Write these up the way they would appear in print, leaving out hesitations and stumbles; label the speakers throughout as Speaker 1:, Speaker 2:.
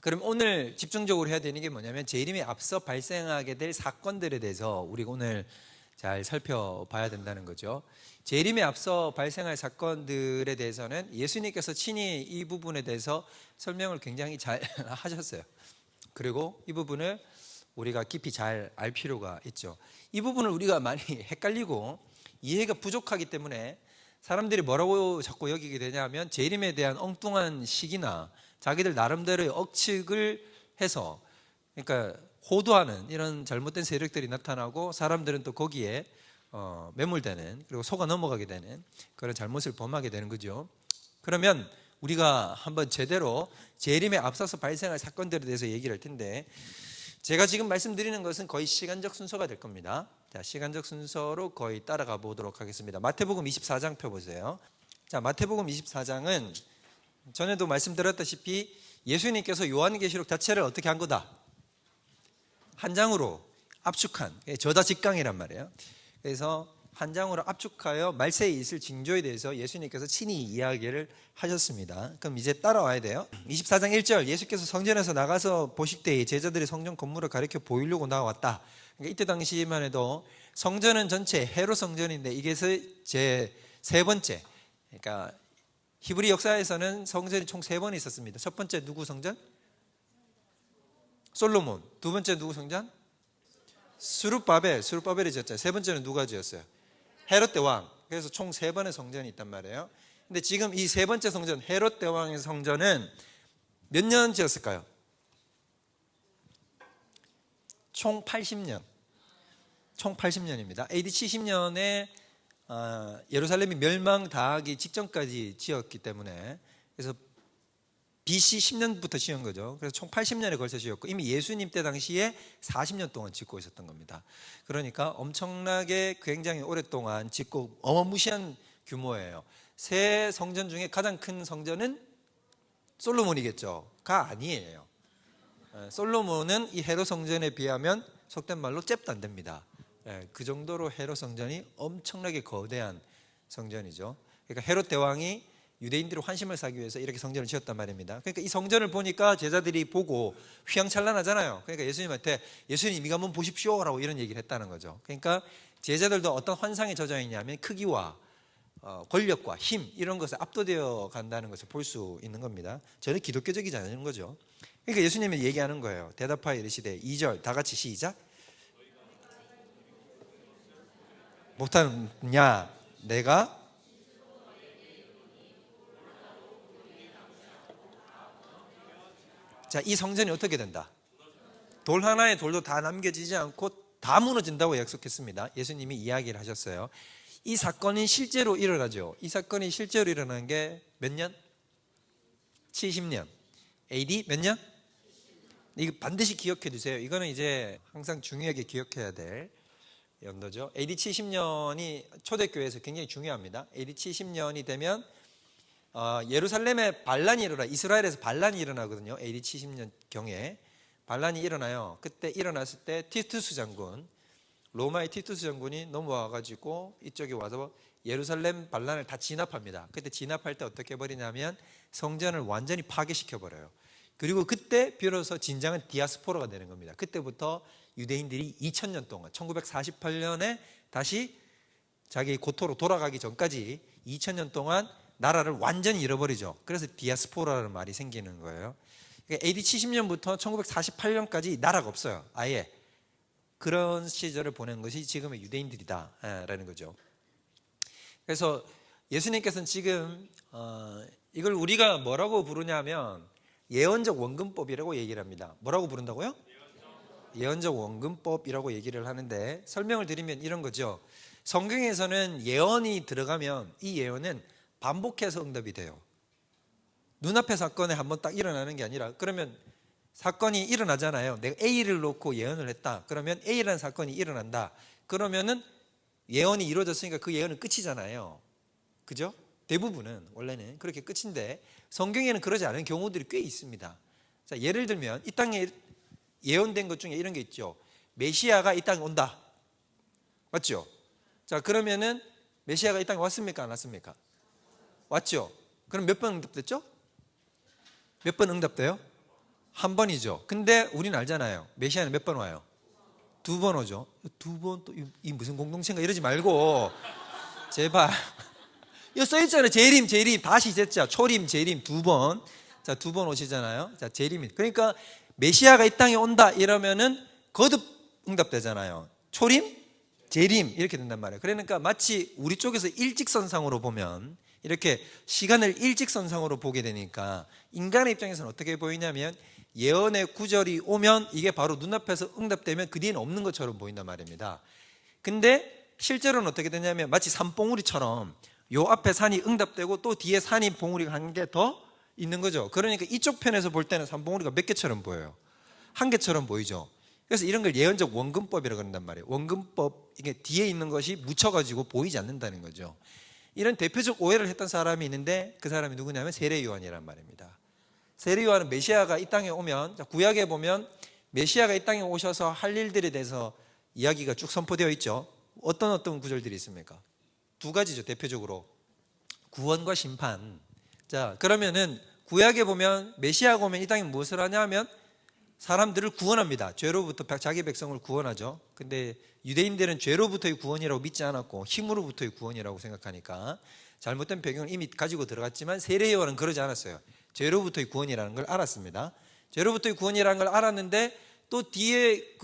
Speaker 1: 그럼 오늘 집중적으로 해야 되는 게 뭐냐면 재림에 앞서 발생하게 될 사건들에 대해서 우리가 오늘 잘 살펴봐야 된다는 거죠. 재림에 앞서 발생할 사건들에 대해서는 예수님께서 친히 이 부분에 대해서 설명을 굉장히 잘 하셨어요. 그리고 이 부분을 우리가 깊이 잘 알 필요가 있죠. 이 부분을 우리가 많이 헷갈리고 이해가 부족하기 때문에 사람들이 뭐라고 자꾸 여기게 되냐면 재림에 대한 엉뚱한 시기나 자기들 나름대로의 억측을 해서, 그러니까 호도하는 이런 잘못된 세력들이 나타나고 사람들은 또 거기에 매몰되는, 그리고 속아 넘어가게 되는 그런 잘못을 범하게 되는 거죠. 그러면 우리가 한번 제대로 재림에 앞서서 발생할 사건들에 대해서 얘기를 할 텐데, 제가 지금 말씀드리는 것은 거의 시간적 순서가 될 겁니다. 자, 시간적 순서로 거의 따라가 보도록 하겠습니다. 마태복음 24장 펴보세요. 자, 마태복음 24장은 전에도 말씀드렸다시피 예수님께서 요한계시록 자체를 어떻게 한 거다? 한 장으로 압축한, 저자직강이란 말이에요. 그래서 한 장으로 압축하여 말세에 있을 징조에 대해서 예수님께서 친히 이야기를 하셨습니다. 그럼 이제 따라와야 돼요. 24장 1절, 예수께서 성전에서 나가서 보실 때에 제자들이 성전 건물을 가리켜 보이려고 나왔다. 그러니까 이때 당시만 해도 성전은 전체 헤롯 성전인데 이게 제 세 번째, 그러니까 히브리 역사에서는 성전이 총 3번 있었습니다. 첫 번째 누구 성전? 솔로몬. 두 번째 누구 성전? 수룹바벨이 지었잖아요. 세 번째는 누가 지었어요? 헤롯 대왕. 그래서 총 3번의 성전이 있단 말이에요. 근데 지금 이 세 번째 성전, 헤롯 대왕의 성전은 몇 년 지었을까요? 총 80년. 총 80년입니다. AD 70년에 예루살렘이 멸망당하기 직전까지 지었기 때문에, 그래서 BC 10년부터 지은 거죠. 그래서 총 80년에 걸쳐 지었고 이미 예수님 때 당시에 40년 동안 짓고 있었던 겁니다. 그러니까 엄청나게 굉장히 오랫동안 짓고 어마무시한 규모예요. 세 성전 중에 가장 큰 성전은 솔로몬이겠죠? 가 아니에요. 솔로몬은 이 헤롯 성전에 비하면 속된 말로 잽도 안 됩니다. 그 정도로 헤롯 성전이 엄청나게 거대한 성전이죠. 그러니까 헤롯 대왕이 유대인들의 환심을 사기 위해서 이렇게 성전을 지었단 말입니다. 그러니까 이 성전을 보니까 제자들이 보고 휘황찬란하잖아요. 그러니까 예수님한테 예수님 이거 한번 보십시오 라고 이런 얘기를 했다는 거죠. 그러니까 제자들도 어떤 환상에 젖어 있냐면 크기와 권력과 힘 이런 것에 압도되어 간다는 것을 볼 수 있는 겁니다. 전혀 기독교적이지 않은 거죠. 그러니까 예수님이 얘기하는 거예요. 대답하여 이르시되 2절 다 같이 시작. 못하느냐 내가 자, 이 성전이 어떻게 된다? 돌 하나의 돌도 다 남겨지지 않고 다 무너진다고 약속했습니다. 예수님이 이야기를 하셨어요. 이 사건이 실제로 일어나죠. 이 사건이 실제로 일어난 게 몇 년? 70년. AD 몇 년? 이거 반드시 기억해 두세요. 이거는 이제 항상 중요하게 기억해야 될 연도죠. AD 70년이 초대교회에서 굉장히 중요합니다. AD 70년이 되면 예루살렘에 반란이 일어나, 이스라엘에서 반란이 일어나거든요. AD 70년경에 반란이 일어나요. 그때 일어났을 때 티투스 장군, 로마의 티투스 장군이 넘어와가지고 이쪽에 와서 예루살렘 반란을 다 진압합니다. 그때 진압할 때 어떻게 해버리냐면 성전을 완전히 파괴시켜버려요. 그리고 그때 비로소 진정한 디아스포라가 되는 겁니다. 그때부터 유대인들이 2000년 동안 1948년에 다시 자기 고토로 돌아가기 전까지 2000년 동안 나라를 완전히 잃어버리죠. 그래서 디아스포라라는 말이 생기는 거예요. 그러니까 AD 70년부터 1948년까지 나라가 없어요. 아예. 그런 시절을 보낸 것이 지금의 유대인들이다라는 거죠. 그래서 예수님께서는 지금 이걸 우리가 뭐라고 부르냐면 예언적 원근법이라고 얘기를 합니다. 뭐라고 부른다고요? 예언적 원근법이라고 얘기를 하는데, 설명을 드리면 이런 거죠. 성경에서는 예언이 들어가면 이 예언은 반복해서 응답이 돼요. 눈앞의 사건에 한번 딱 일어나는 게 아니라, 그러면 사건이 일어나잖아요. 내가 A를 놓고 예언을 했다. 그러면 A라는 사건이 일어난다. 그러면은 예언이 이루어졌으니까 그 예언은 끝이잖아요. 그죠? 대부분은 원래는 그렇게 끝인데 성경에는 그러지 않은 경우들이 꽤 있습니다. 자, 예를 들면 이 땅에 예언된 것 중에 이런 게 있죠. 메시아가 이 땅에 온다. 맞죠? 자, 그러면은 메시아가 이 땅에 왔습니까? 안 왔습니까? 왔죠? 그럼 몇 번 응답됐죠? 몇 번 응답돼요? 한 번이죠. 근데 우리는 알잖아요. 메시아는 몇 번 와요? 2번 오죠. 2번 또 이 무슨 공동체인가 이러지 말고 제발. 이거 써있잖아요. 재림 다시 쟀죠. 초림 재림 2번. 자, 2번 오시잖아요. 자, 재림. 그러니까 메시아가 이 땅에 온다 이러면은 거듭 응답되잖아요. 초림 재림 이렇게 된단 말이에요. 그러니까 마치 우리 쪽에서 일직선상으로 보면 이렇게 시간을 일직선상으로 보게 되니까 인간의 입장에서는 어떻게 보이냐면 예언의 구절이 오면 이게 바로 눈앞에서 응답되면 그 뒤에는 없는 것처럼 보인단 말입니다. 근데 실제로는 어떻게 되냐면 마치 산봉우리처럼 요 앞에 산이 응답되고 또 뒤에 산이 봉우리가 한 개 더 있는 거죠. 그러니까 이쪽 편에서 볼 때는 산봉우리가 몇 개처럼 보여요? 한 개처럼 보이죠. 그래서 이런 걸 예언적 원근법이라고 그런단 말이에요. 원근법, 이게 뒤에 있는 것이 묻혀가지고 보이지 않는다는 거죠. 이런 대표적 오해를 했던 사람이 있는데 그 사람이 누구냐면 세례 요한이란 말입니다. 세례 요한은 메시아가 이 땅에 오면, 구약에 보면 메시아가 이 땅에 오셔서 할 일들에 대해서 이야기가 쭉 선포되어 있죠. 어떤 구절들이 있습니까? 2가지죠. 대표적으로 구원과 심판. 자, 그러면은 구약에 보면 메시아가 오면 이 땅에 무엇을 하냐면 사람들을 구원합니다. 죄로부터 자기 백성을 구원하죠. 근데 유대인들은 죄로부터의 구원이라고 믿지 않았고 힘으로부터의 구원이라고 생각하니까 잘못된 배경을 이미 가지고 들어갔지만 세례 요한은 그러지 않았어요. 죄로부터의 구원이라는 걸 알았습니다. 죄로부터의 구원이라는 걸 알았는데 또 뒤에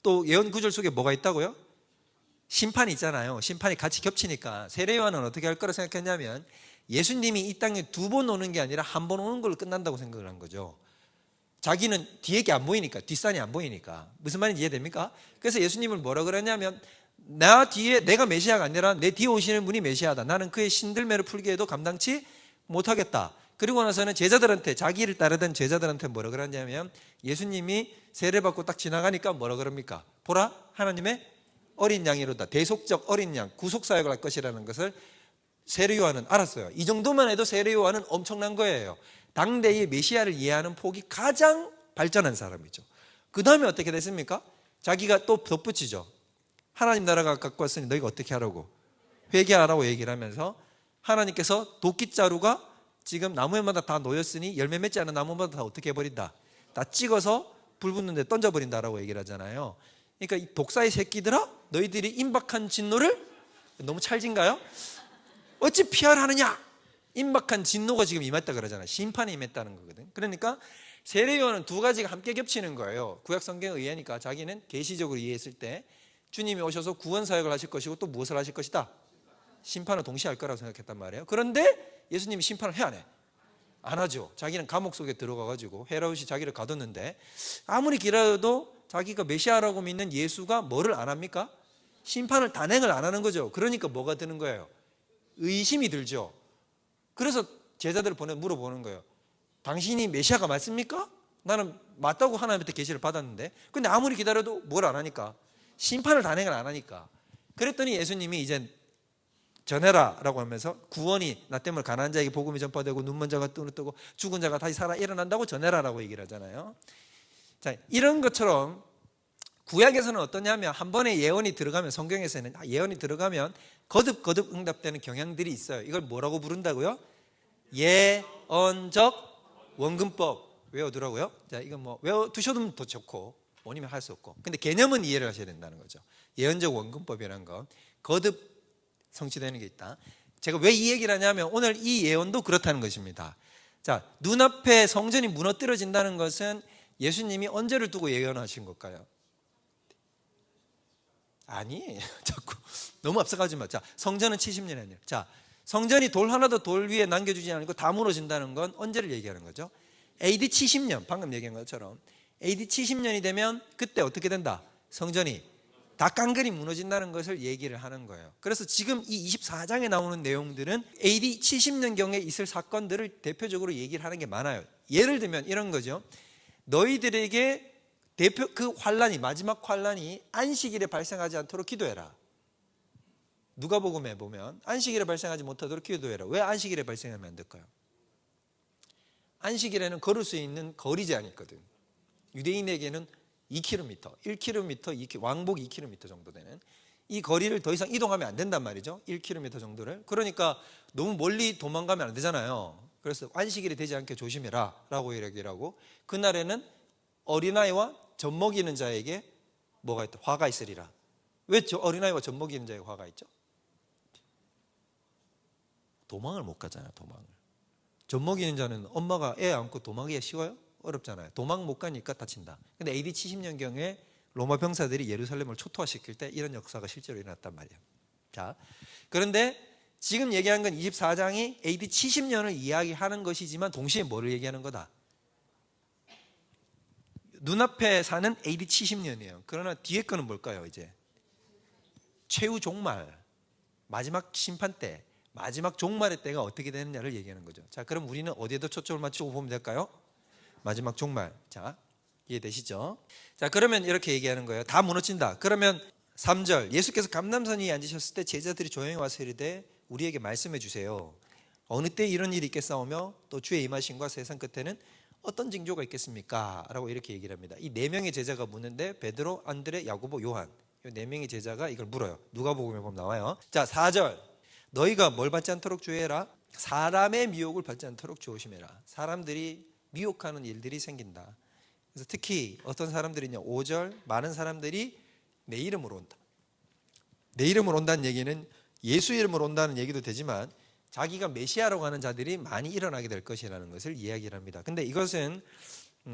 Speaker 1: 또 예언 구절 속에 뭐가 있다고요? 심판이 있잖아요. 심판이 같이 겹치니까 세례 요한은 어떻게 할 거라 생각했냐면 예수님이 이 땅에 2번 오는 게 아니라 한 번 오는 걸로 끝난다고 생각을 한 거죠. 자기는 뒤에 게 안 보이니까, 뒷산이 안 보이니까. 무슨 말인지 이해됩니까? 그래서 예수님을 뭐라 그러냐면 내가 메시아가 아니라 내 뒤에 오시는 분이 메시아다. 나는 그의 신들매를 풀게 해도 감당치 못하겠다. 그리고 나서는 제자들한테, 자기를 따르던 제자들한테 뭐라 그러냐면 예수님이 세례받고 딱 지나가니까 뭐라 그럽니까? 보라, 하나님의 어린 양이로다. 대속적 어린 양, 구속사역을 할 것이라는 것을 세례 요한은 알았어요. 이 정도만 해도 세례 요한은 엄청난 거예요. 당대의 메시아를 이해하는 폭이 가장 발전한 사람이죠. 그 다음에 어떻게 됐습니까? 자기가 또 덧붙이죠. 하나님 나라가 갖고 왔으니 너희가 어떻게 하라고? 회개하라고 얘기를 하면서 하나님께서 도끼자루가 지금 나무에마다 다 놓였으니 열매 맺지 않은 나무마다 다 어떻게 해버린다? 다 찍어서 불 붙는 데 던져버린다라고 얘기를 하잖아요. 그러니까 이 독사의 새끼들아, 너희들이 임박한 진노를, 너무 찰진가요? 어찌 피하려 하느냐? 임박한 진노가 지금 임했다 그러잖아요. 심판이 임했다는 거거든. 그러니까 세례 요한은 2가지가 함께 겹치는 거예요. 구약 성경에 의하니까 자기는 계시적으로 이해했을 때 주님이 오셔서 구원 사역을 하실 것이고 또 무엇을 하실 것이다? 심판을 동시에 할 거라고 생각했단 말이에요. 그런데 예수님이 심판을 해 안 해? 안 하죠. 자기는 감옥 속에 들어가가지고 헤롯이 자기를 가뒀는데 아무리 기다려도 자기가 메시아라고 믿는 예수가 뭐를 안 합니까? 심판을 단행을 안 하는 거죠. 그러니까 뭐가 드는 거예요? 의심이 들죠. 그래서 제자들을 물어보는 거예요. 당신이 메시아가 맞습니까? 나는 맞다고 하나님한테 계시를 받았는데 근데 아무리 기다려도 뭘 안 하니까, 심판을 단행을 안 하니까. 그랬더니 예수님이 이제 전해라 라고 하면서 구원이 나 때문에 가난한 자에게 복음이 전파되고 눈먼 자가 눈을 뜨고 죽은 자가 다시 살아 일어난다고 전해라 라고 얘기를 하잖아요. 자, 이런 것처럼 구약에서는 어떠냐면 한 번에 예언이 들어가면, 성경에서는 예언이 들어가면 거듭 응답되는 경향들이 있어요. 이걸 뭐라고 부른다고요? 예언적 원근법. 외워두라고요. 자, 이건 뭐 외워두셔도 더 좋고 모니면 할 수 없고, 근데 개념은 이해를 하셔야 된다는 거죠. 예언적 원근법이라는 건 거듭 성취되는 게 있다. 제가 왜 이 얘기를 하냐면 오늘 이 예언도 그렇다는 것입니다. 자, 눈앞에 성전이 무너뜨려진다는 것은 예수님이 언제를 두고 예언하신 걸까요? 아니에요. 자꾸 너무 앞서가지 마. 자, 성전은 70년이 아니에요. 자, 성전이 돌 하나도 돌 위에 남겨주지 않고 다 무너진다는 건 언제를 얘기하는 거죠? AD 70년, 방금 얘기한 것처럼 AD 70년이 되면 그때 어떻게 된다? 성전이 다 깡그리 무너진다는 것을 얘기를 하는 거예요. 그래서 지금 이 24장에 나오는 내용들은 AD 70년경에 있을 사건들을 대표적으로 얘기를 하는 게 많아요. 예를 들면 이런 거죠. 너희들에게 그 환란이, 마지막 환란이 안식일에 발생하지 않도록 기도해라. 누가복음에 보면 안식일에 발생하지 못하도록 기도해라. 왜 안식일에 발생하면 안 될까요? 안식일에는 걸을 수 있는 거리 제한이 있거든. 유대인에게는 2km, 1km, 왕복 2km 정도 되는 이 거리를 더 이상 이동하면 안 된단 말이죠. 1km 정도를. 그러니까 너무 멀리 도망가면 안 되잖아요. 그래서 안식일이 되지 않게 조심해라 라고 이야기를 하고, 그날에는 어린아이와 젖먹이는 자에게 뭐가 있다? 화가 있으리라. 왜 어린아이와 젖먹이는 자에게 화가 있죠? 도망을 못 가잖아요. 도망을. 젖먹이는 자는 엄마가 애 안고 도망하기가 쉬워요? 어렵잖아요. 도망 못 가니까 다친다. 근데 AD 70년경에 로마 병사들이 예루살렘을 초토화시킬 때 이런 역사가 실제로 일어났단 말이에요. 자, 그런데 지금 얘기한 건 24장이 AD 70년을 이야기하는 것이지만 동시에 뭐를 얘기하는 거다? 눈앞에 사는 AD 70년이에요. 그러나 뒤에 거는 뭘까요? 이제 최후 종말, 마지막 심판 때, 마지막 종말의 때가 어떻게 되느냐를 얘기하는 거죠. 자, 그럼 우리는 어디에다 초점을 맞추고 보면 될까요? 마지막 종말. 자, 이해되시죠? 자, 그러면 이렇게 얘기하는 거예요. 다 무너진다. 그러면 3절, 예수께서 감람산 위에 앉으셨을 때 제자들이 조용히 와서 이르되 우리에게 말씀해 주세요. 어느 때 이런 일이 있겠사오며 또 주의 임하심과 세상 끝에는 어떤 징조가 있겠습니까? 라고 이렇게 얘기를 합니다. 이 네 명의 제자가 묻는데 베드로, 안드레, 야고보, 요한, 이 네 명의 제자가 이걸 물어요. 누가복음에 보면 나와요. 자, 4절, 너희가 뭘 받지 않도록 주의해라. 사람의 미혹을 받지 않도록 조심해라. 사람들이 미혹하는 일들이 생긴다. 그래서 특히 어떤 사람들이냐, 5절, 많은 사람들이 내 이름으로 온다. 내 이름으로 온다는 얘기는 예수 이름으로 온다는 얘기도 되지만 자기가 메시아라고 하는 자들이 많이 일어나게 될 것이라는 것을 이야기를 합니다. 근데 이것은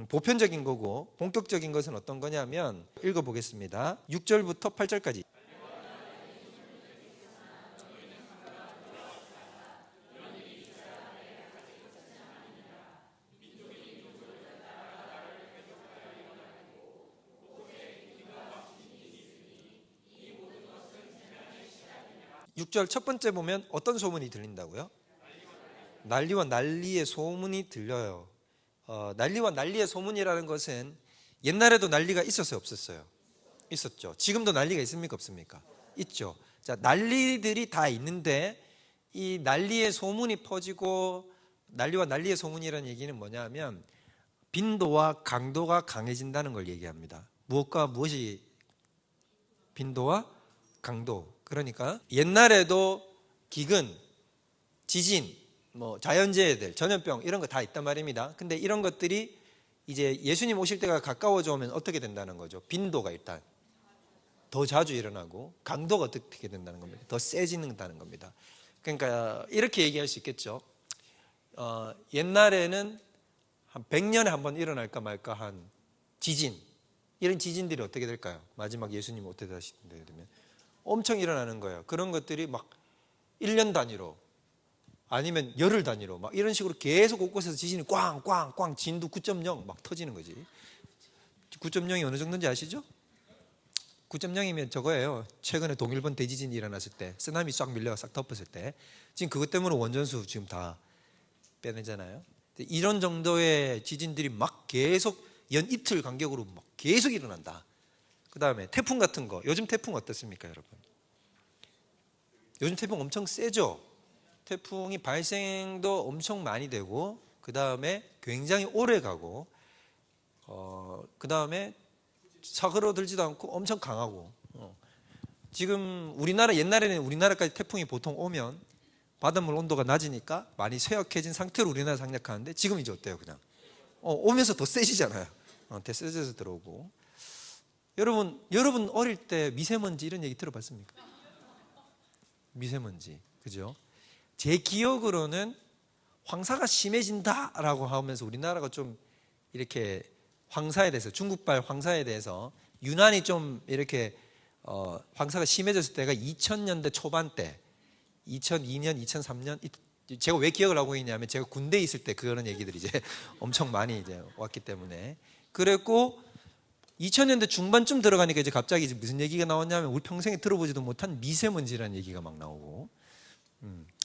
Speaker 1: 보편적인 거고 본격적인 것은 어떤 거냐면 읽어보겠습니다. 6절부터 8절까지. 6절 첫 번째 보면 어떤 소문이 들린다고요? 난리와 난리의 소문이 들려요. 난리와 난리의 소문이라는 것은 옛날에도 난리가 있었어요, 없었어요? 있었죠. 지금도 난리가 있습니까, 없습니까? 있죠. 자, 난리들이 다 있는데 이 난리의 소문이 퍼지고, 난리와 난리의 소문이라는 얘기는 뭐냐면 빈도와 강도가 강해진다는 걸 얘기합니다. 무엇과 무엇이 빈도와 강도. 그러니까 옛날에도 기근, 지진, 뭐 자연재해들, 전염병 이런 거 다 있단 말입니다. 근데 이런 것들이 이제 예수님 오실 때가 가까워져 오면 어떻게 된다는 거죠? 빈도가 일단 더 자주 일어나고 강도가 어떻게 된다는 겁니다. 더 세진다는 겁니다. 그러니까 이렇게 얘기할 수 있겠죠. 옛날에는 한 100년에 한 번 일어날까 말까 한 지진, 이런 지진들이 어떻게 될까요? 마지막 예수님 어떻게 하시는데 되면 엄청 일어나는 거예요. 그런 것들이 막 1년 단위로 아니면 열흘 단위로 막 이런 식으로 계속 곳곳에서 지진이 꽝꽝꽝, 진도 9.0 막 터지는 거지. 9.0이 어느 정도인지 아시죠? 9.0이면 저거예요. 최근에 동일본 대지진이 일어났을 때 쓰나미 싹 밀려가 싹 덮었을 때 지금 그것 때문에 원전수 지금 다 빼내잖아요. 이런 정도의 지진들이 막 계속 연 이틀 간격으로 막 계속 일어난다. 그 다음에 태풍 같은 거, 요즘 태풍 어떻습니까, 여러분? 요즘 태풍 엄청 세죠? 태풍이 발생도 엄청 많이 되고, 그 다음에 굉장히 오래 가고, 그 다음에 사그러들지도 않고 엄청 강하고. 지금 우리나라, 옛날에는 우리나라까지 태풍이 보통 오면 바닷물 온도가 낮으니까 많이 쇠약해진 상태로 우리나라 상륙하는데 지금 이제 어때요? 그냥 오면서 더 세지잖아요. 더 세져서 들어오고. 여러분 어릴 때 미세먼지 이런 얘기 들어봤습니까? 미세먼지, 그죠? 제 기억으로는 황사가 심해진다라고 하면서 우리나라가 좀 이렇게 황사에 대해서, 중국발 황사에 대해서 유난히 좀 이렇게 황사가 심해졌을 때가 2000년대 초반 때, 2002년, 2003년. 제가 왜 기억을 하고 있냐면 제가 군대에 있을 때 그런 얘기들이 이제 엄청 많이 이제 왔기 때문에. 그랬고 2000년대 중반쯤 들어가니까 이제 갑자기 무슨 얘기가 나왔냐면 우리 평생에 들어보지도 못한 미세먼지라는 얘기가 막 나오고.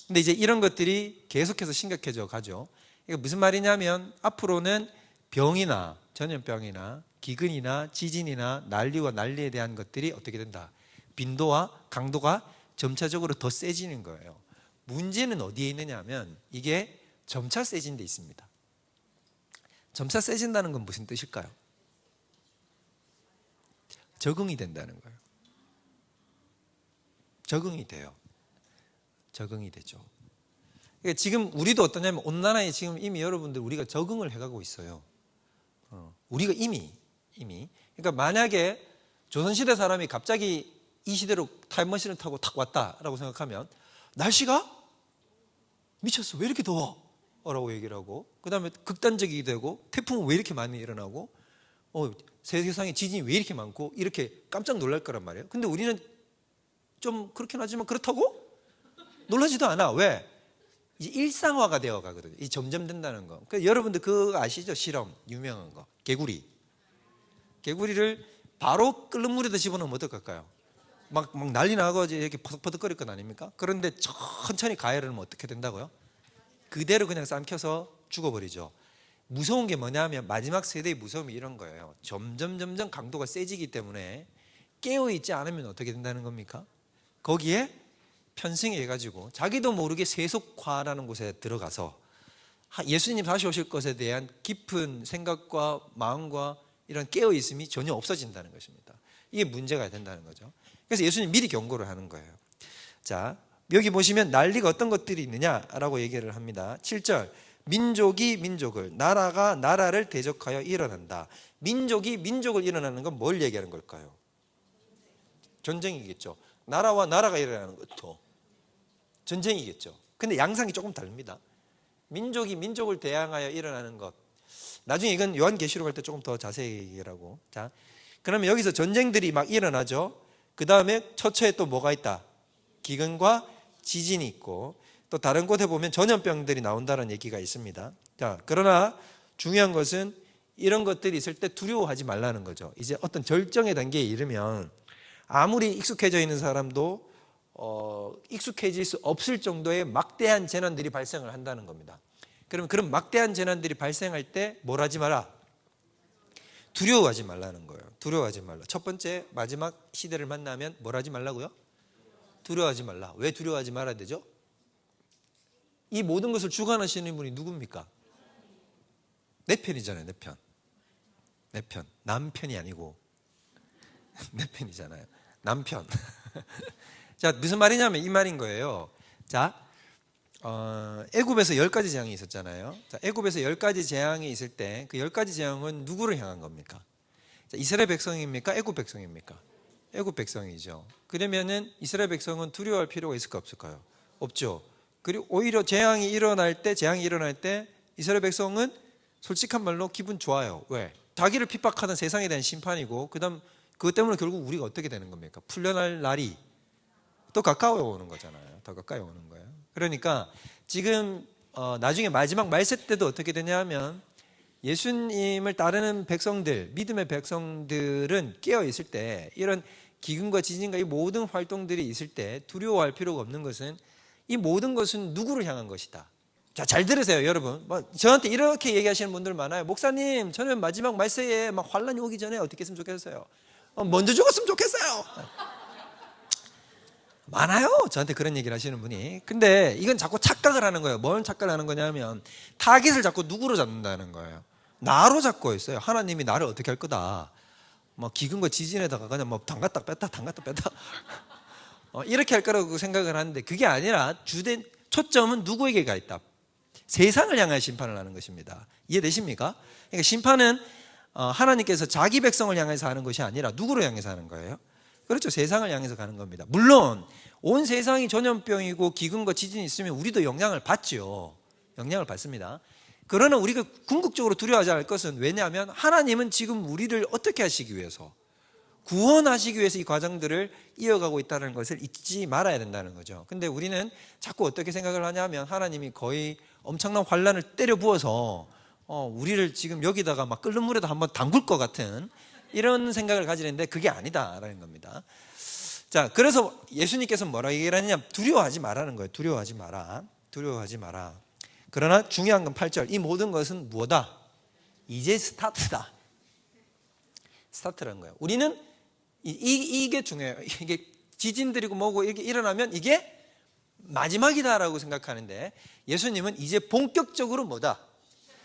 Speaker 1: 근데 이제 이런 것들이 계속해서 심각해져 가죠. 이게 무슨 말이냐면 앞으로는 병이나 전염병이나 기근이나 지진이나 난리와 난리에 대한 것들이 어떻게 된다? 빈도와 강도가 점차적으로 더 세지는 거예요. 문제는 어디에 있느냐 하면 이게 점차 세진 데 있습니다. 점차 세진다는 건 무슨 뜻일까요? 적응이 된다는 거예요. 적응이 돼요. 적응이 되죠. 그러니까 지금 우리도 어떠냐면 온난화에 지금 이미 여러분들 우리가 적응을 해가고 있어요. 우리가 이미 그러니까 만약에 조선시대 사람이 갑자기 이 시대로 타임머신을 타고 탁 왔다라고 생각하면 날씨가 미쳤어, 왜 이렇게 더워? 라고 얘기를 하고, 그 다음에 극단적이게 되고, 태풍은 왜 이렇게 많이 일어나고, 세상에 지진이 왜 이렇게 많고, 이렇게 깜짝 놀랄 거란 말이에요. 근데 우리는 좀 그렇긴 하지만 그렇다고 놀라지도 않아. 왜? 이제 일상화가 되어 가거든요. 이 점점 된다는 거. 그러니까 여러분들 그거 아시죠? 실험 유명한 거, 개구리를 바로 끓는 물에다 집어넣으면 어떨까요? 막 난리 나고 이렇게 퍼득퍼득거릴 건 아닙니까? 그런데 천천히 가열을 하면 어떻게 된다고요? 그대로 그냥 삶켜서 죽어버리죠. 무서운 게 뭐냐면 마지막 세대의 무서움이 이런 거예요. 점점 강도가 세지기 때문에 깨어있지 않으면 어떻게 된다는 겁니까? 거기에 편승해가지고 자기도 모르게 세속화라는 곳에 들어가서 예수님 다시 오실 것에 대한 깊은 생각과 마음과 이런 깨어있음이 전혀 없어진다는 것입니다. 이게 문제가 된다는 거죠. 그래서 예수님 미리 경고를 하는 거예요. 자, 여기 보시면 난리가 어떤 것들이 있느냐라고 얘기를 합니다. 7절, 민족이 민족을, 나라가 나라를 대적하여 일어난다. 민족이 민족을 일어나는 건 뭘 얘기하는 걸까요? 전쟁이겠죠. 나라와 나라가 일어나는 것도 전쟁이겠죠. 근데 양상이 조금 다릅니다. 민족이 민족을 대항하여 일어나는 것, 나중에 이건 요한계시록 할 때 조금 더 자세히 얘기하고. 자, 그러면 여기서 전쟁들이 막 일어나죠. 그 다음에 처처에 또 뭐가 있다? 기근과 지진이 있고, 또 다른 곳에 보면 전염병들이 나온다는 얘기가 있습니다. 자, 그러나 중요한 것은 이런 것들이 있을 때 두려워하지 말라는 거죠. 이제 어떤 절정의 단계에 이르면 아무리 익숙해져 있는 사람도 익숙해질 수 없을 정도의 막대한 재난들이 발생을 한다는 겁니다. 그러면 그런 막대한 재난들이 발생할 때 뭘 하지 마라? 두려워하지 말라는 거예요. 두려워하지 말라. 첫 번째, 마지막 시대를 만나면 뭘 하지 말라고요? 두려워하지 말라. 왜 두려워하지 말아야 되죠? 이 모든 것을 주관하시는 분이 누굽니까? 내 편이잖아요. 내 편. 남편이 아니고 내 편이잖아요. 남편. 자, 무슨 말이냐면 이 말인 거예요. 자, 애굽에서 10가지 재앙이 있었잖아요. 자, 애굽에서 10가지 재앙이 있을 때 그 10가지 재앙은 누구를 향한 겁니까? 자, 이스라엘 백성입니까? 애굽 백성입니까? 애굽 백성이죠. 그러면은 이스라엘 백성은 두려워할 필요가 있을까 없을까요? 없죠. 그리고 오히려 재앙이 일어날 때 이스라엘 백성은 솔직한 말로 기분 좋아요. 왜? 자기를 핍박하는 세상에 대한 심판이고, 그다음 그것 때문에 결국 우리가 어떻게 되는 겁니까? 풀려날 날이 또 가까워 오는 거잖아요. 더 가까이 오는 거예요. 그러니까 지금 나중에 마지막 말세 때도 어떻게 되냐면 예수님을 따르는 백성들, 믿음의 백성들은 깨어 있을 때, 이런 기근과 지진과 이 모든 활동들이 있을 때 두려워할 필요가 없는 것은, 이 모든 것은 누구를 향한 것이다. 자, 잘 들으세요, 여러분. 저한테 이렇게 얘기하시는 분들 많아요. 목사님, 저는 마지막 말세에 막 환란이 오기 전에 어떻게 했으면 좋겠어요? 먼저 죽었으면 좋겠어요. 많아요, 저한테 그런 얘기를 하시는 분이. 근데 이건 자꾸 착각을 하는 거예요. 뭔 착각을 하는 거냐면 타깃을 자꾸 누구로 잡는다는 거예요. 나로 잡고 있어요. 하나님이 나를 어떻게 할 거다. 기근과 지진에다가 그냥 담갔다 뺐다 이렇게 할 거라고 생각을 하는데, 그게 아니라 주된 초점은 누구에게 가 있다? 세상을 향한 심판을 하는 것입니다. 이해되십니까? 그러니까 심판은 하나님께서 자기 백성을 향해서 하는 것이 아니라 누구를 향해서 하는 거예요? 그렇죠. 세상을 향해서 가는 겁니다. 물론 온 세상이 전염병이고 기근과 지진이 있으면 우리도 영향을 받죠. 영향을 받습니다. 그러나 우리가 궁극적으로 두려워하지 않을 것은, 왜냐하면 하나님은 지금 우리를 어떻게 하시기 위해서, 구원하시기 위해서 이 과정들을 이어가고 있다는 것을 잊지 말아야 된다는 거죠. 근데 우리는 자꾸 어떻게 생각을 하냐면 하나님이 거의 엄청난 환란을 때려 부어서 우리를 지금 여기다가 막 끓는 물에다 한번 담글 것 같은 이런 생각을 가지는데, 그게 아니다라는 겁니다. 자, 그래서 예수님께서 뭐라고 얘기를 하느냐? 두려워하지 말라는 거예요. 두려워하지 마라. 그러나 중요한 건 8절. 이 모든 것은 무엇이다? 이제 스타트다. 스타트라는 거예요. 우리는 이게 중요해요. 이게 지진들이고 뭐고 이렇게 일어나면 이게 마지막이다라고 생각하는데, 예수님은 이제 본격적으로 뭐다?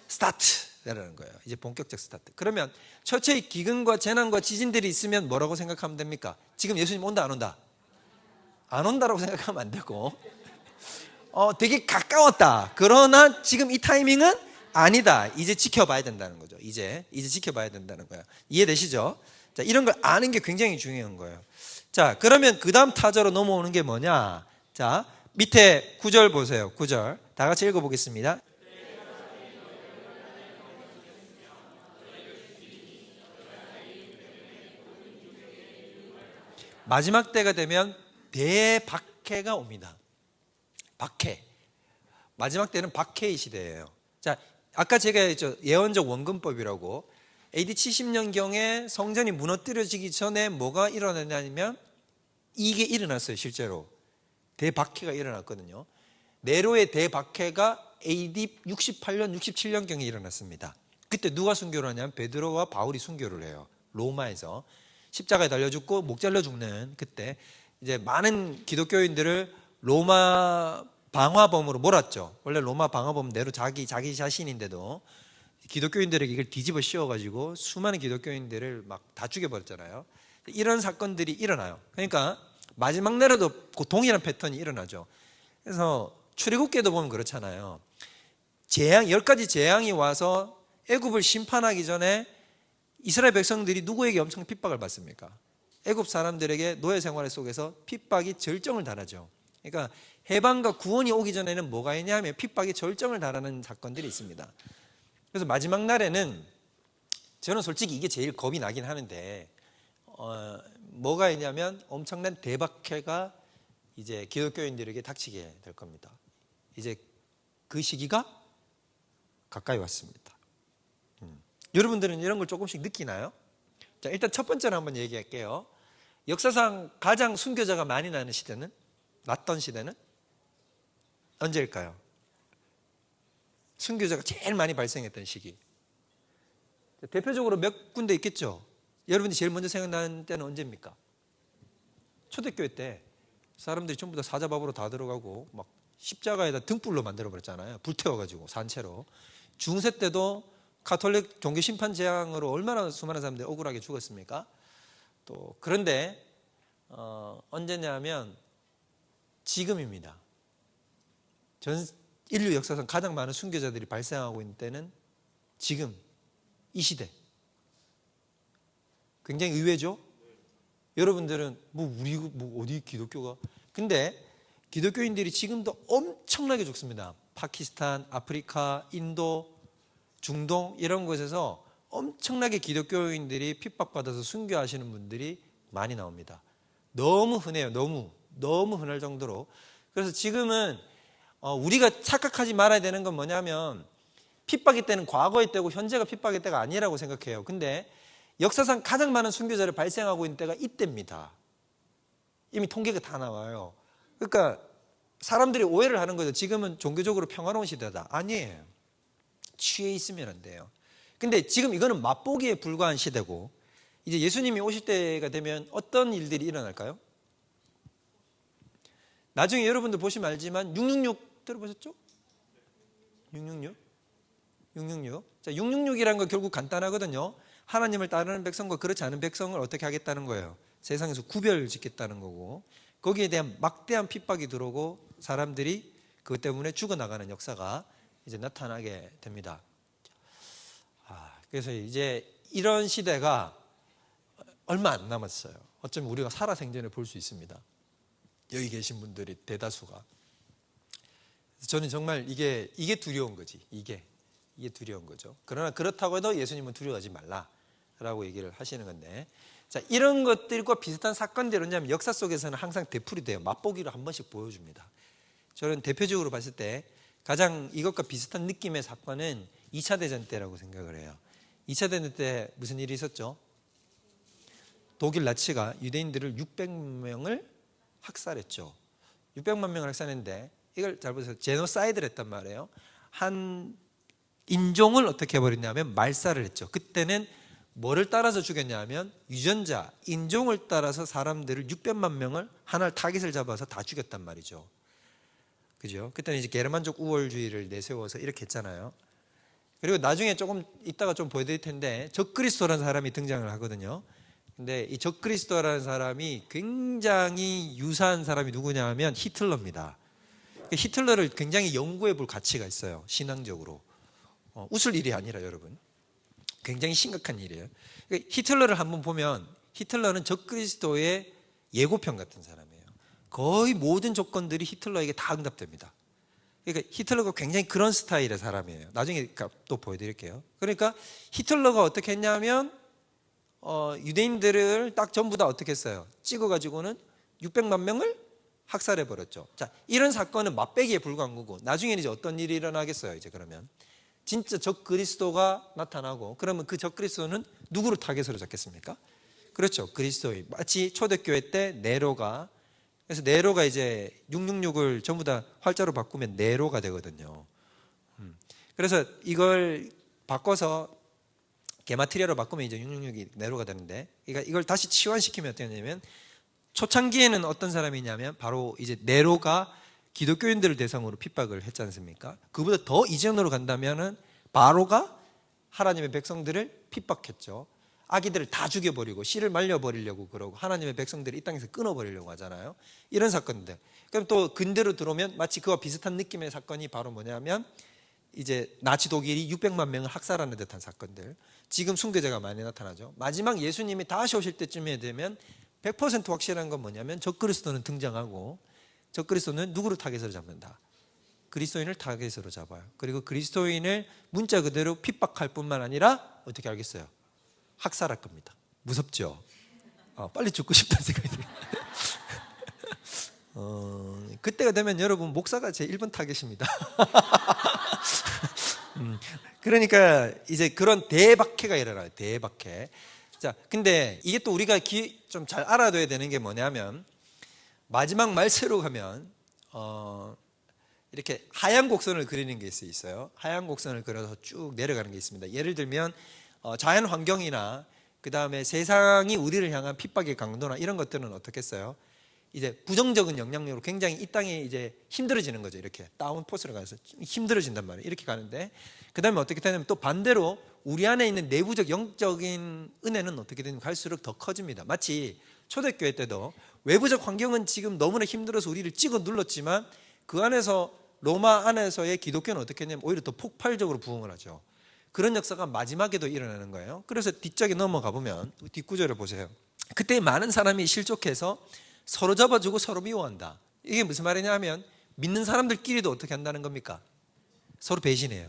Speaker 1: 스타트라는 거예요. 이제 본격적 스타트. 그러면 처처의 기근과 재난과 지진들이 있으면 뭐라고 생각하면 됩니까? 지금 예수님 온다 안 온다? 안 온다라고 생각하면 안 되고, 되게 가까웠다. 그러나 지금 이 타이밍은 아니다. 이제 지켜봐야 된다는 거죠. 이제 지켜봐야 된다는 거예요. 이해되시죠? 자, 이런 걸 아는 게 굉장히 중요한 거예요. 자, 그러면 그 다음 타자로 넘어오는 게 뭐냐? 자, 밑에 9절 보세요. 9절. 다 같이 읽어보겠습니다. 마지막 때가 되면 대박해가 옵니다. 박해. 마지막 때는 박해의 시대예요. 자, 아까 제가 했죠. 예언적 원근법이라고. AD 70년경에 성전이 무너뜨려지기 전에 뭐가 일어났냐면 이게 일어났어요. 실제로 대박해가 일어났거든요. 네로의 대박해가 AD 68년, 67년경에 일어났습니다. 그때 누가 순교를 하냐면 베드로와 바울이 순교를 해요. 로마에서 십자가에 달려 죽고 목 잘려 죽는 그때 이제 많은 기독교인들을 로마 방화범으로 몰았죠. 원래 로마 방화범 네로 자기 자신인데도 기독교인들에게 이걸 뒤집어 씌워가지고 수많은 기독교인들을 막 다 죽여버렸잖아요. 이런 사건들이 일어나요. 그러니까 마지막 날에도 동일한 패턴이 일어나죠. 그래서 출애굽기에도 보면 그렇잖아요. 재앙, 10가지 재앙이 와서 애굽을 심판하기 전에 이스라엘 백성들이 누구에게 엄청 핍박을 받습니까? 애굽 사람들에게 노예 생활 속에서 핍박이 절정을 달하죠. 그러니까 해방과 구원이 오기 전에는 뭐가 있냐면 핍박이 절정을 달하는 사건들이 있습니다. 그래서 마지막 날에는 저는 솔직히 이게 제일 겁이 나긴 하는데 뭐가 있냐면 엄청난 대박해가 이제 기독교인들에게 닥치게 될 겁니다. 이제 그 시기가 가까이 왔습니다. 여러분들은 이런 걸 조금씩 느끼나요? 자, 일단 첫 번째로 한번 얘기할게요. 역사상 가장 순교자가 많이 나는 시대는? 났던 시대는? 언제일까요? 순교자가 제일 많이 발생했던 시기. 대표적으로 몇 군데 있겠죠? 여러분이 제일 먼저 생각나는 때는 언제입니까? 초대교회 때 사람들이 전부 다 사자밥으로 다 들어가고 막 십자가에다 등불로 만들어버렸잖아요. 불태워가지고 산채로. 중세 때도 가톨릭 종교 심판 재앙으로 얼마나 수많은 사람들이 억울하게 죽었습니까? 또 그런데 언제냐면 지금입니다. 전 인류 역사상 가장 많은 순교자들이 발생하고 있는 때는 지금 이 시대. 굉장히 의외죠? 여러분들은 우리 어디 기독교가? 근데 기독교인들이 지금도 엄청나게 죽습니다. 파키스탄, 아프리카, 인도, 중동 이런 곳에서 엄청나게 기독교인들이 핍박받아서 순교하시는 분들이 많이 나옵니다. 너무 흔해요. 너무 흔할 정도로. 그래서 지금은 우리가 착각하지 말아야 되는 건 뭐냐면 핍박의 때는 과거의 때고 현재가 핍박의 때가 아니라고 생각해요. 근데 역사상 가장 많은 순교자를 발생하고 있는 때가 이때입니다. 이미 통계가 다 나와요. 그러니까 사람들이 오해를 하는 거죠. 지금은 종교적으로 평화로운 시대다. 아니에요. 취해 있으면 안 돼요. 근데 지금 이거는 맛보기에 불과한 시대고 이제 예수님이 오실 때가 되면 어떤 일들이 일어날까요? 나중에 여러분들 보시면 알지만 666 들어보셨죠? 666. 자, 666이라는 거 결국 간단하거든요. 하나님을 따르는 백성과 그렇지 않은 백성을 어떻게 하겠다는 거예요? 세상에서 구별 짓겠다는 거고 거기에 대한 막대한 핍박이 들어오고 사람들이 그것 때문에 죽어나가는 역사가 이제 나타나게 됩니다. 그래서 이제 이런 시대가 얼마 안 남았어요. 어쩌면 우리가 살아생전에 볼 수 있습니다. 여기 계신 분들이 대다수가. 저는 정말 이게 두려운 거지. 이게 두려운 거죠. 그러나 그렇다고 해도 예수님은 두려워하지 말라라고 얘기를 하시는 건데, 자, 이런 것들과 비슷한 사건들은 뭐냐면 역사 속에서는 항상 되풀이돼요. 맛보기로 한 번씩 보여줍니다. 저는 대표적으로 봤을 때 가장 이것과 비슷한 느낌의 사건은 2차 대전 때라고 생각을 해요. 2차 대전 때 무슨 일이 있었죠? 독일 나치가 유대인들을 600명을 학살했죠. 600만 명을 학살했는데 이걸 잘 보세요. 제노사이드를 했단 말이에요. 한 인종을 어떻게 해버렸냐면 말살을 했죠. 그때는 뭐를 따라서 죽였냐면 유전자, 인종을 따라서 사람들을 600만 명을 하나를 타깃을 잡아서 다 죽였단 말이죠. 그죠? 그때는 이제 게르만족 우월주의를 내세워서 이렇게 했잖아요. 그리고 나중에 조금 이따가 좀 보여드릴 텐데 적그리스도라는 사람이 등장을 하거든요. 근데 이 적그리스도라는 사람이 굉장히 유사한 사람이 누구냐 하면 히틀러입니다. 히틀러를 굉장히 연구해 볼 가치가 있어요. 신앙적으로. 웃을 일이 아니라 여러분. 굉장히 심각한 일이에요. 히틀러를 한번 보면 히틀러는 적그리스도의 예고편 같은 사람이에요. 거의 모든 조건들이 히틀러에게 다 응답됩니다. 그러니까 히틀러가 굉장히 그런 스타일의 사람이에요. 나중에 또 보여드릴게요. 그러니까 히틀러가 어떻게 했냐면 유대인들을 딱 전부 다 어떻게 했어요? 찍어가지고는 600만 명을 학살해버렸죠. 자, 이런 사건은 맛배기에 불과한 거고 나중에는 이제 어떤 일이 일어나겠어요? 이제 그러면 진짜 적그리스도가 나타나고 그러면 그 적그리스도는 누구를 타겟으로 잡겠습니까? 그렇죠. 그리스도인. 마치 초대교회 때 네로가, 그래서 네로가 이제 666을 전부 다 활자로 바꾸면 네로가 되거든요. 그래서 이걸 바꿔서 게마트리아로 바꾸면 이제 666이 네로가 되는데, 그러니까 이걸 다시 치환시키면 어떻게 되냐면 초창기에는 어떤 사람이냐면 바로 이제 네로가 기독교인들을 대상으로 핍박을 했지 않습니까? 그보다 더 이전으로 간다면은 바로가 하나님의 백성들을 핍박했죠. 아기들을 다 죽여버리고 씨를 말려버리려고 그러고 하나님의 백성들을 이 땅에서 끊어버리려고 하잖아요. 이런 사건들. 그럼 또 근대로 들어오면 마치 그와 비슷한 느낌의 사건이 바로 뭐냐면 이제 나치 독일이 600만 명을 학살하는 듯한 사건들. 지금 순교자가 많이 나타나죠. 마지막 예수님이 다시 오실 때쯤에 되면 100% 확실한 건 뭐냐면 적그리스도는 등장하고 적그리스도는 누구를 타겟으로 잡는다? 그리스도인을 타겟으로 잡아요. 그리고 그리스도인을 문자 그대로 핍박할 뿐만 아니라 어떻게 알겠어요? 학살할 겁니다. 무섭죠? 빨리 죽고 싶다는 생각이 들어요. 그때가 되면 여러분 목사가 제 1번 타겟입니다. 그러니까 이제 그런 대박해가 일어나요. 대박해. 자, 근데 이게 또 우리가 좀 잘 알아둬야 되는 게 뭐냐면 마지막 말세로 가면 이렇게 하얀 곡선을 그리는 게 있어요. 하얀 곡선을 그려서 쭉 내려가는 게 있습니다. 예를 들면 자연 환경이나 그 다음에 세상이 우리를 향한 핍박의 강도나 이런 것들은 어떻겠어요? 이제 부정적인 영향력으로 굉장히 이 땅이 이제 힘들어지는 거죠. 이렇게 다운포스로 가서 힘들어진단 말이에요. 이렇게 가는데 그 다음에 어떻게 되냐면 또 반대로 우리 안에 있는 내부적 영적인 은혜는 어떻게 되냐면 갈수록 더 커집니다. 마치 초대교회 때도 외부적 환경은 지금 너무나 힘들어서 우리를 찍어 눌렀지만 그 안에서 로마 안에서의 기독교는 어떻게 했냐면 오히려 더 폭발적으로 부흥을 하죠. 그런 역사가 마지막에도 일어나는 거예요. 그래서 뒤쪽에 넘어가 보면 뒷구절을 보세요. 그때 많은 사람이 실족해서 서로 잡아주고 서로 미워한다. 이게 무슨 말이냐면 믿는 사람들끼리도 어떻게 한다는 겁니까? 서로 배신해요.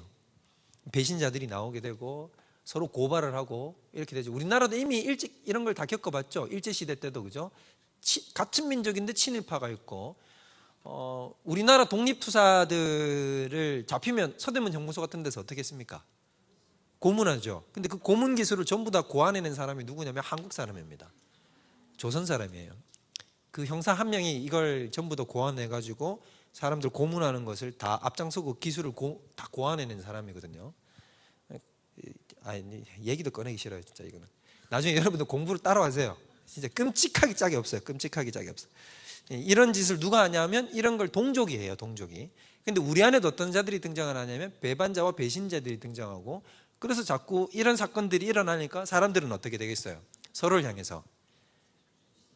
Speaker 1: 배신자들이 나오게 되고 서로 고발을 하고 이렇게 되죠. 우리나라도 이미 일찍 이런 걸 다 겪어봤죠. 일제시대 때도 그죠. 같은 민족인데 친일파가 있고 우리나라 독립투사들을 잡히면 서대문 정무소 같은 데서 어떻게 했습니까? 고문하죠. 근데 그 고문 기술을 전부 다 고안해낸 사람이 누구냐면 한국 사람입니다. 조선 사람이에요. 그 형사 한 명이 이걸 전부 다 고안해가지고 사람들 고문하는 것을 다 앞장서고 기술을 다 고안해낸 사람이거든요. 얘기도 꺼내기 싫어요, 진짜 이거는. 나중에 여러분들 공부를 따로 하세요. 진짜 끔찍하기 짝이 없어요. 끔찍하기 짝이 없어요. 이런 짓을 누가 하냐면 이런 걸 동족이 해요, 동족이. 근데 우리 안에도 어떤 자들이 등장을 하냐면 배반자와 배신자들이 등장하고 그래서 자꾸 이런 사건들이 일어나니까 사람들은 어떻게 되겠어요? 서로를 향해서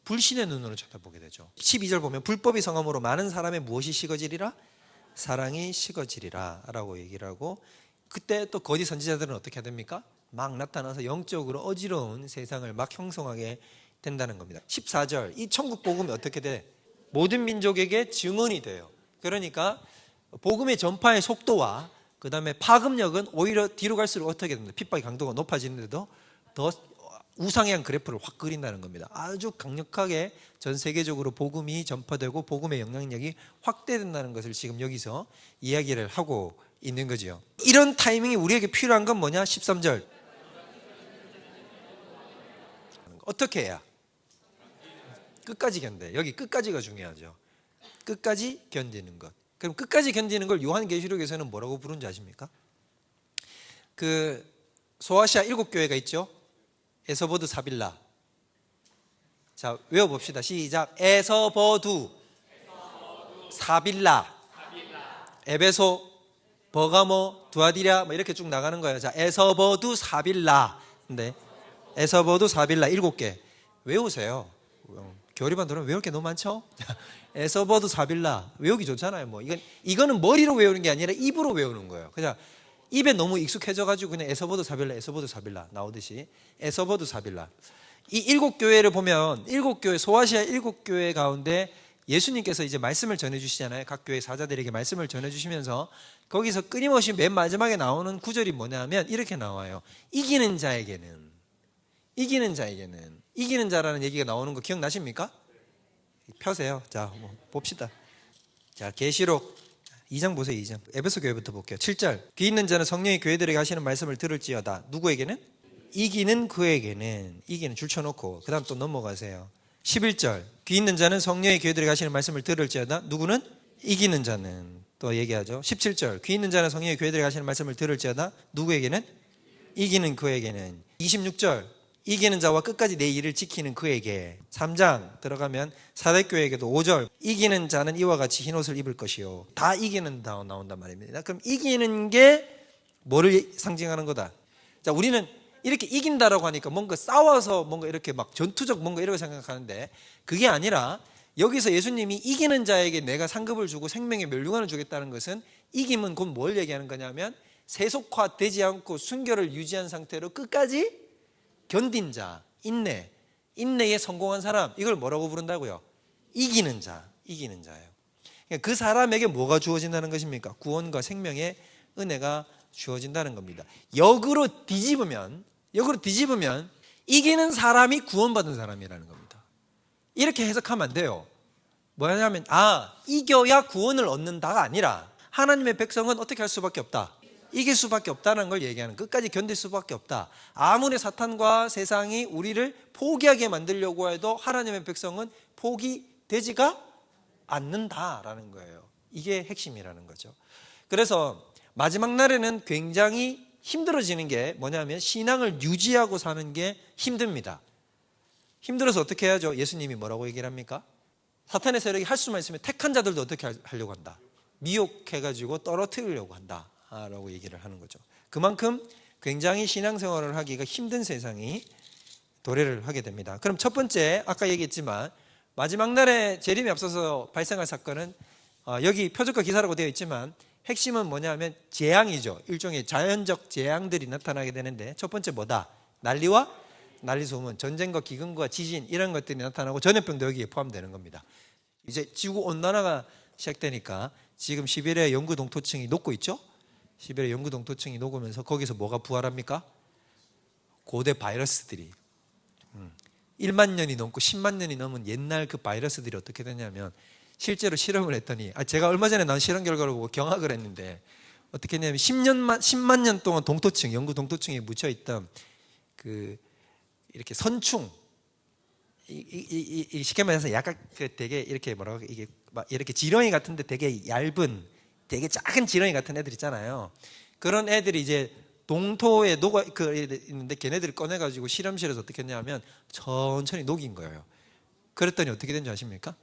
Speaker 1: 불신의 눈으로 쳐다보게 되죠. 12절 보면 불법이 성함으로 많은 사람의 무엇이 식어지리라? 사랑이 식어지리라 라고 얘기를 하고 그때 또 거짓 선지자들은 어떻게 해야 됩니까? 막 나타나서 영적으로 어지러운 세상을 막 형성하게 된다는 겁니다. 14절 이 천국 복음이 어떻게 돼? 모든 민족에게 증언이 돼요. 그러니까 복음의 전파의 속도와 그 다음에 파급력은 오히려 뒤로 갈수록 어떻게 됩니까? 핍박의 강도가 높아지는데도 더 우상향 그래프를 확 그린다는 겁니다. 아주 강력하게 전 세계적으로 복음이 전파되고 복음의 영향력이 확대된다는 것을 지금 여기서 이야기를 하고 있는 거죠. 이런 타이밍이 우리에게 필요한 건 뭐냐? 13절 어떻게 해야? 끝까지 견뎌. 여기 끝까지가 중요하죠. 끝까지 견디는 것. 그럼 끝까지 견디는 걸 요한계시록에서는 뭐라고 부르는지 아십니까? 그 소아시아 7교회가 있죠. 에서보두 사빌라. 자, 외워봅시다. 시작. 에서보두 사빌라 에베소 버가모 두아디랴 뭐 이렇게 쭉 나가는 거예요. 자, 에서보두 사빌라. 근데 에서보두 사빌라 7개 외우세요. 교리반 들으면 외울 게 너무 많죠? 에서버드 사빌라 외우기 좋잖아요. 뭐 이거는 머리로 외우는 게 아니라 입으로 외우는 거예요. 그냥 입에 너무 익숙해져가지고 그냥 에서버드 사빌라, 에서버드 사빌라 나오듯이 에서버드 사빌라. 이 7교회를 보면 7교회, 소아시아 7교회 가운데 예수님께서 이제 말씀을 전해주시잖아요. 각 교회 사자들에게 말씀을 전해주시면서 거기서 끊임없이 맨 마지막에 나오는 구절이 뭐냐면 이렇게 나와요. 이기는 자라는 얘기가 나오는 거 기억나십니까? 펴세요. 자, 봅시다. 자, 계시록 2장 보세요. 2장. 에베소 교회부터 볼게요. 7절. 귀 있는 자는 성령이 교회들에게 하시는 말씀을 들을지어다. 누구에게는? 이기는 그에게는. 이기는 줄쳐놓고 그 다음 또 넘어가세요. 11절. 귀 있는 자는 성령의 교회들에게 하시는 말씀을 들을지어다. 누구는? 이기는 자는. 또 얘기하죠. 17절. 귀 있는 자는 성령의 교회들에게 하시는 말씀을 들을지어다. 누구에게는? 이기는 그에게는. 26절. 이기는 자와 끝까지 내 일을 지키는 그에게. 3장 들어가면 사대교회에게도 5절. 이기는 자는 이와 같이 흰옷을 입을 것이요. 다 이기는 다 나온단 말입니다. 그럼 이기는 게 뭐를 상징하는 거다? 자, 우리는 이렇게 이긴다라고 하니까 뭔가 싸워서 뭔가 이렇게 막 전투적 뭔가 이렇게 생각하는데 그게 아니라 여기서 예수님이 이기는 자에게 내가 상급을 주고 생명의 멸류관을 주겠다는 것은 이김은 곧 뭘 얘기하는 거냐면 세속화되지 않고 순결을 유지한 상태로 끝까지 견딘 자, 인내에 성공한 사람, 이걸 뭐라고 부른다고요? 이기는 자예요. 그러니까 그 사람에게 뭐가 주어진다는 것입니까? 구원과 생명의 은혜가 주어진다는 겁니다. 역으로 뒤집으면 이기는 사람이 구원받은 사람이라는 겁니다. 이렇게 해석하면 안 돼요. 뭐냐면 이겨야 구원을 얻는다가 아니라 하나님의 백성은 어떻게 할 수밖에 없다. 이길 수밖에 없다는 걸 얘기하는, 끝까지 견딜 수밖에 없다. 아무리 사탄과 세상이 우리를 포기하게 만들려고 해도 하나님의 백성은 포기되지가 않는다라는 거예요. 이게 핵심이라는 거죠. 그래서 마지막 날에는 굉장히 힘들어지는 게 뭐냐면 신앙을 유지하고 사는 게 힘듭니다. 힘들어서 어떻게 해야죠? 예수님이 뭐라고 얘기를 합니까? 사탄의 세력이 할 수만 있으면 택한 자들도 어떻게 하려고 한다? 미혹해가지고 떨어뜨리려고 한다 라고 얘기를 하는 거죠. 그만큼 굉장히 신앙생활을 하기가 힘든 세상이 도래를 하게 됩니다. 그럼 첫 번째, 아까 얘기했지만 마지막 날에 재림에 앞서서 발생할 사건은 여기 표적과 기사라고 되어 있지만 핵심은 뭐냐면 재앙이죠. 일종의 자연적 재앙들이 나타나게 되는데 첫 번째 뭐다? 난리와 난리소문, 전쟁과 기근과 지진 이런 것들이 나타나고 전염병도 여기에 포함되는 겁니다. 이제 지구온난화가 시작되니까 지금 시베리아 영구 동토층이 녹고 있죠. 시베리아 영구 동토층이 녹으면서 거기서 뭐가 부활합니까? 고대 바이러스들이 1만 년이 넘고 10만 년이 넘은 옛날 그 바이러스들이 어떻게 되냐면 실제로 실험을 했더니 제가 얼마 전에 나온 실험 결과를 보고 경악을 했는데 어떻게 했냐면 10만 년 동안 동토층, 영구 동토층에 묻혀있던 그 이렇게 선충, 쉽게 말해서 약간 되게 이렇게 뭐라고 이게 막 이렇게 지렁이 같은데 되게 얇은, 되게 작은 지렁이 같은 애들 있잖아요. 그런 애들이 이제 동토에 녹아 있는데 걔네들을 꺼내가지고 실험실에서 어떻게 했냐면 천천히 녹인 거예요. 그랬더니 어떻게 된 줄 아십니까?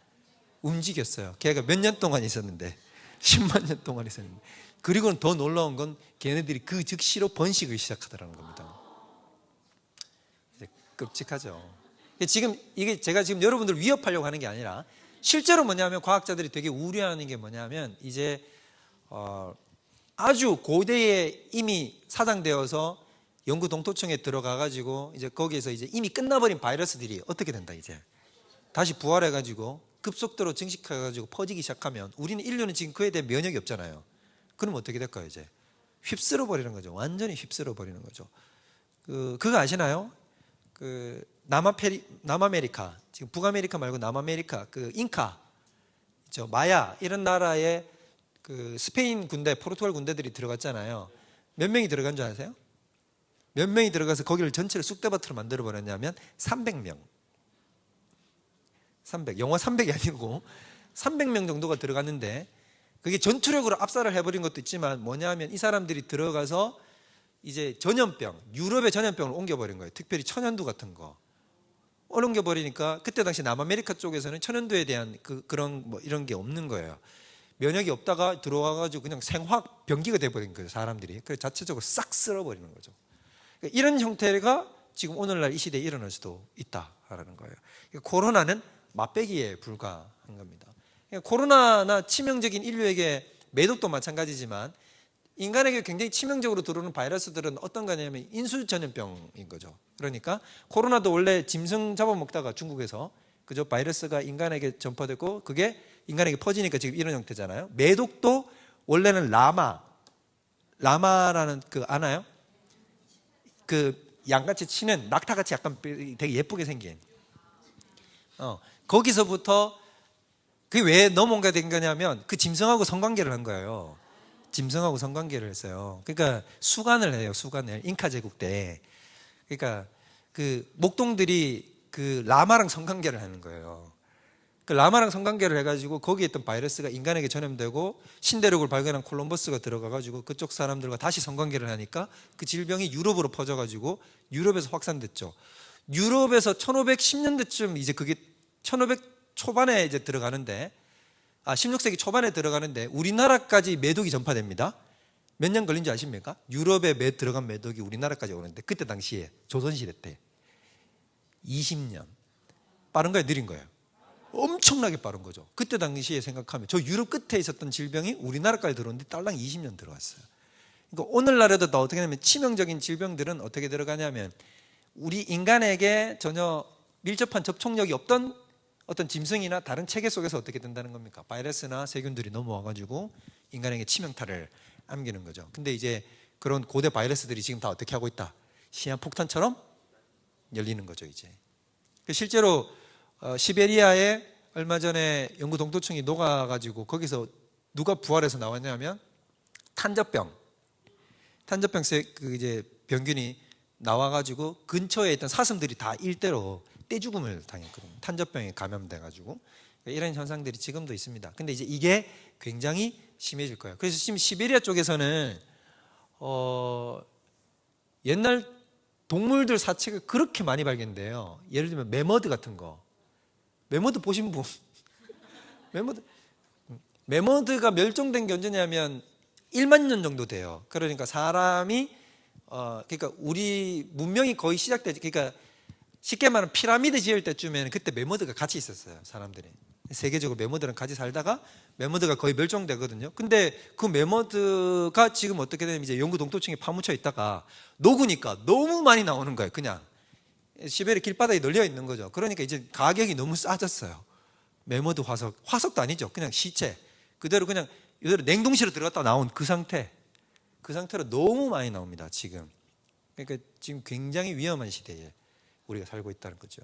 Speaker 1: 움직였어요. 걔가 몇 년 동안 있었는데 10만 년 동안 있었는데 그리고는 더 놀라운 건 걔네들이 그 즉시로 번식을 시작하더라는 겁니다. 끔찍하죠. 지금 이게 제가 지금 여러분들 위협하려고 하는 게 아니라 실제로 뭐냐면 과학자들이 되게 우려하는 게 뭐냐면 이제 아주 고대에 이미 사장되어서 영구 동토층에 들어가가지고 이제 거기에서 이제 이미 끝나버린 바이러스들이 어떻게 된다 이제 다시 부활해가지고 급속도로 증식해가지고 퍼지기 시작하면 우리는 인류는 지금 그에 대한 면역이 없잖아요. 그럼 어떻게 될까요 이제? 휩쓸어 버리는 거죠. 완전히 휩쓸어 버리는 거죠. 그거 아시나요? 그 남아메리카, 지금 북아메리카 말고 남아메리카, 그 잉카, 마야 이런 나라에 그 스페인 군대, 포르투갈 군대들이 들어갔잖아요. 몇 명이 들어간 줄 아세요? 몇 명이 들어가서 거기를 전체를 쑥대밭으로 만들어 버렸냐면 300명. 영화 300이 아니고 300명 정도가 들어갔는데 그게 전투력으로 압살을 해버린 것도 있지만 뭐냐면 이 사람들이 들어가서 이제 전염병, 유럽의 전염병을 옮겨버린 거예요. 특별히 천연두 같은 거 옮겨버리니까 그때 당시 남아메리카 쪽에서는 천연두에 대한 그런 뭐 이런 게 없는 거예요. 면역이 없다가 들어와가지고 그냥 생화학 병기가 돼버린 거예요. 사람들이. 그래서 자체적으로 싹 쓸어버리는 거죠. 그러니까 이런 형태가 지금 오늘날 이 시대에 일어날 수도 있다라는 거예요. 그러니까 코로나는 맛배기에 불과한 겁니다. 그러니까 코로나나 치명적인 인류에게 매독도 마찬가지지만 인간에게 굉장히 치명적으로 들어오는 바이러스들은 어떤 거냐면 인수 전염병인 거죠. 그러니까 코로나도 원래 짐승 잡아먹다가 중국에서 그죠, 바이러스가 인간에게 전파되고 그게 인간에게 퍼지니까 지금 이런 형태잖아요. 매독도 원래는 라마라는 그 아나요? 그 양같이 치는 낙타같이 약간 되게 예쁘게 생긴 거기서부터 그게 왜 넘어온가 된 거냐면 그 짐승하고 성관계를 한 거예요. 짐승하고 성관계를 했어요. 그러니까 수간을 해요. 수간을 잉카 제국 때. 그러니까 그 목동들이 그 라마랑 성관계를 하는 거예요. 그 라마랑 성관계를 해가지고 거기에 있던 바이러스가 인간에게 전염되고 신대륙을 발견한 콜럼버스가 들어가가지고 그쪽 사람들과 다시 성관계를 하니까 그 질병이 유럽으로 퍼져가지고 유럽에서 확산됐죠. 유럽에서 1510년대쯤 이제 그게 1500 초반에 이제 들어가는데 16세기 초반에 들어가는데 우리나라까지 매독이 전파됩니다. 몇 년 걸린지 아십니까? 유럽에 들어간 매독이 우리나라까지 오는데 그때 당시에 조선시대 때 20년. 빠른 거예요, 느린 거예요? 엄청나게 빠른 거죠. 그때 당시에 생각하면 저 유럽 끝에 있었던 질병이 우리나라까지 들어오는데 딸랑 20년 들어왔어요. 그러니까 오늘날에도 더 어떻게 하냐면 치명적인 질병들은 어떻게 들어가냐면 우리 인간에게 전혀 밀접한 접촉력이 없던 어떤 짐승이나 다른 체계 속에서 어떻게 된다는 겁니까? 바이러스나 세균들이 넘어와가지고 인간에게 치명타를 안기는 거죠. 근데 이제 그런 고대 바이러스들이 지금 다 어떻게 하고 있다? 시한폭탄처럼 열리는 거죠, 이제. 실제로 시베리아에 얼마 전에 영구 동토층이 녹아가지고 거기서 누가 부활해서 나왔냐면 탄저병 그 이제 병균이 나와가지고 근처에 있던 사슴들이 다 일대로 떼죽음을 당했거든요. 탄저병에 감염돼가지고 이런 현상들이 지금도 있습니다. 근데 이제 이게 굉장히 심해질 거예요. 그래서 지금 시베리아 쪽에서는 옛날 동물들 사체가 그렇게 많이 발견돼요. 예를 들면 매머드 같은 거. 매머드 보신 분? 매머드가 멸종된 게 언제냐면 1만 년 정도 돼요. 그러니까 사람이 그러니까 우리 문명이 거의 시작되지. 그러니까 쉽게 말하면 피라미드 지을 때쯤에는 그때 매머드가 같이 있었어요. 사람들이 세계적으로 매머드랑 같이 살다가 매머드가 거의 멸종되거든요. 근데 그 매머드가 지금 어떻게 되냐면 이제 영구 동토층에 파묻혀 있다가 녹으니까 너무 많이 나오는 거예요. 그냥 시베리아 길바닥에 널려 있는 거죠. 그러니까 이제 가격이 너무 싸졌어요. 매머드 화석도 아니죠. 그냥 시체 그대로 그냥 이대로 냉동실에 들어갔다 나온 그 상태로 너무 많이 나옵니다. 지금. 그러니까 지금 굉장히 위험한 시대에 우리가 살고 있다는 거죠.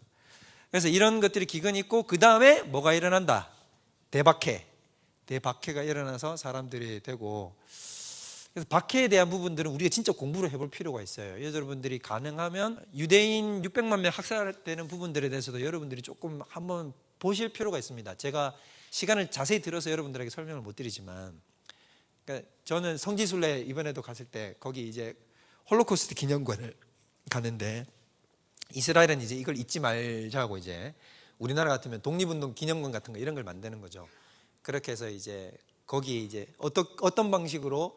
Speaker 1: 그래서 이런 것들이 기근이 있고 그 다음에 뭐가 일어난다? 대박해가 일어나서 사람들이 되고, 그래서 박해에 대한 부분들은 우리가 진짜 공부를 해볼 필요가 있어요. 여러분들이 가능하면 유대인 600만 명 학살되는 부분들에 대해서도 여러분들이 조금 한번 보실 필요가 있습니다. 제가 시간을 자세히 들어서 여러분들에게 설명을 못 드리지만, 그러니까 저는 성지순례 이번에도 갔을 때 거기 이제 홀로코스트 기념관을 가는데 이스라엘은 이제 이걸 잊지 말자고 이제 우리나라 같으면 독립운동 기념관 같은 거 이런 걸 만드는 거죠. 그렇게 해서 이제 거기에 이제 어떤 방식으로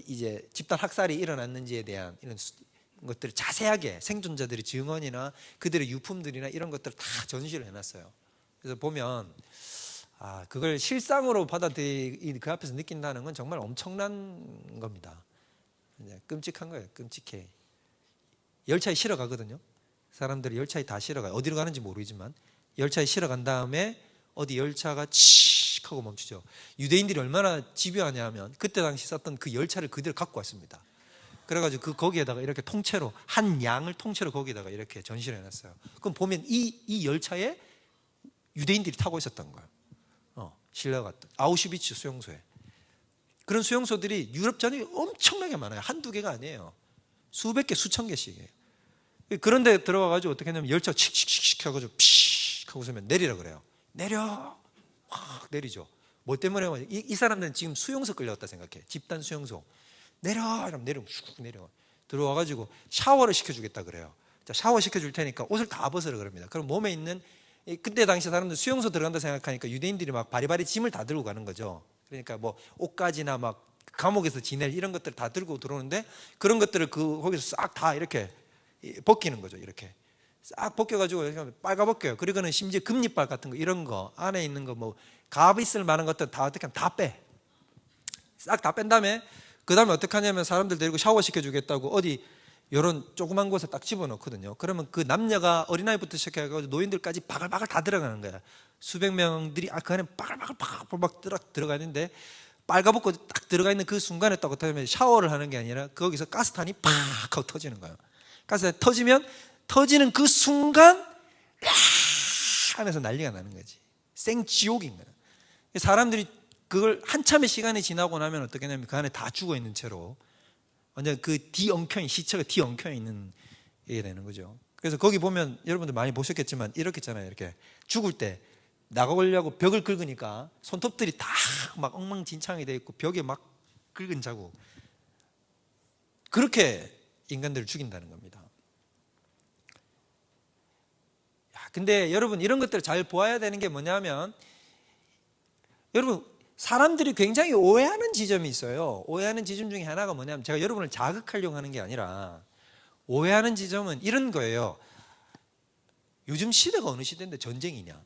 Speaker 1: 이제 집단 학살이 일어났는지에 대한 이런 것들을 자세하게 생존자들의 증언이나 그들의 유품들이나 이런 것들을 다 전시를 해놨어요. 그래서 보면 그걸 실상으로 받아들이 그 앞에서 느낀다는 건 정말 엄청난 겁니다. 끔찍한 거예요. 끔찍해. 열차에 실어 가거든요. 사람들이 열차에 다 실어 가요. 어디로 가는지 모르지만 열차에 실어 간 다음에 어디 열차가 칙 하고 멈추죠. 유대인들이 얼마나 집요하냐 하면 그때 당시 썼던 그 열차를 그대로 갖고 왔습니다. 그래가지고 거기에다가 이렇게 통째로 한 양을 통째로 거기에다가 이렇게 전시를 해놨어요. 그럼 보면 이 열차에 유대인들이 타고 있었던 거예요. 실려갔던 아우슈비츠 수용소에. 그런 수용소들이 유럽 전역에 엄청나게 많아요. 한두 개가 아니에요. 수백 개, 수천 개씩이에요. 그런데 들어가가지고 어떻게 하냐면 열차 칙칙칙 하고 피익 하고 서면 내리라 그래요. 내려! 확 내리죠. 뭐 때문에? 이 사람들은 지금 수용소 끌려왔다 생각해. 집단 수용소. 내려! 이러면 내리면 슉 내려. 들어와가지고 샤워를 시켜주겠다 그래요. 자, 샤워 시켜줄 테니까 옷을 다 벗으라 그럽니다. 그럼 몸에 있는 그때 당시 사람들 수용소 들어간다 생각하니까 유대인들이 막 바리바리 짐을 다 들고 가는 거죠. 그러니까 뭐 옷가지나 막 감옥에서 지낼 이런 것들 다 들고 들어오는데 그런 것들을 거기서 싹 다 이렇게 벗기는 거죠. 이렇게 싹 벗겨가지고 이렇게 빨가벗겨요. 그리고는 심지어 금리빨 같은 거, 이런 거 안에 있는 거, 뭐 갑 있을 만한 것들 다 어떻게 하면 다 빼. 싹 다 뺀 다음에 그 다음에 어떻게 하냐면 사람들 데리고 샤워 시켜주겠다고 어디 이런 조그만 곳에 딱 집어넣거든요. 그러면 그 남녀가 어린아이부터 시작해가지고 노인들까지 바글바글 다 들어가는 거야. 수백 명들이 그 안에 바글바글 들어가는데 빨가벗고 딱 들어가 있는 그 순간에 딱 어떻게 하면 샤워를 하는 게 아니라 거기서 가스탄이 팍 하고 터지는 거예요. 가스탄이 터지면 터지는 그 순간 하면서 난리가 나는 거지. 생지옥인 거예요. 사람들이 그걸 한참의 시간이 지나고 나면 어떻게 되냐면 그 안에 다 죽어 있는 채로 완전 그 시체가 뒤엉켜 있는 게 되는 거죠. 그래서 거기 보면 여러분들 많이 보셨겠지만 이렇게 있잖아요. 이렇게 죽을 때 나가려고 벽을 긁으니까 손톱들이 다 막 엉망진창이 돼 있고 벽에 막 긁은 자국. 그렇게 인간들을 죽인다는 겁니다. 근데 여러분 이런 것들을 잘 보아야 되는 게 뭐냐면, 여러분 사람들이 굉장히 오해하는 지점이 있어요. 오해하는 지점 중에 하나가 뭐냐면, 제가 여러분을 자극하려고 하는 게 아니라 오해하는 지점은 이런 거예요. 요즘 시대가 어느 시대인데 전쟁이냐?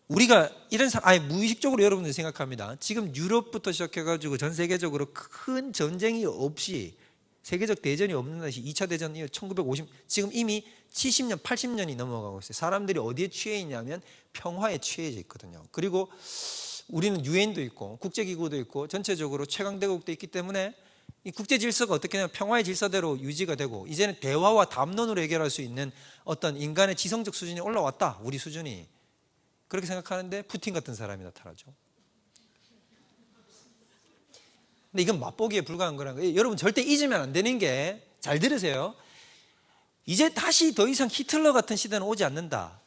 Speaker 1: 우리가 이런 무의식적으로 여러분들이 생각합니다. 지금 유럽부터 시작해가지고 전 세계적으로 큰 전쟁이 없이, 세계적 대전이 없는 것이 2차 대전 이후 1950, 지금 이미 70년, 80년이 넘어가고 있어요. 사람들이 어디에 취해 있냐면 평화에 취해져 있거든요. 그리고 우리는 유엔도 있고 국제기구도 있고 전체적으로 최강대국도 있기 때문에 이 국제 질서가 어떻게 하냐면 평화의 질서대로 유지가 되고, 이제는 대화와 담론으로 해결할 수 있는 어떤 인간의 지성적 수준이 올라왔다, 우리 수준이. 그렇게 생각하는데 푸틴 같은 사람이 나타나죠. 근데 이건 맛보기에 불과한 거라는 거예요. 여러분 절대 잊으면 안 되는 게, 잘 들으세요. 이제 다시 더 이상 히틀러 같은 시대는 오지 않는다.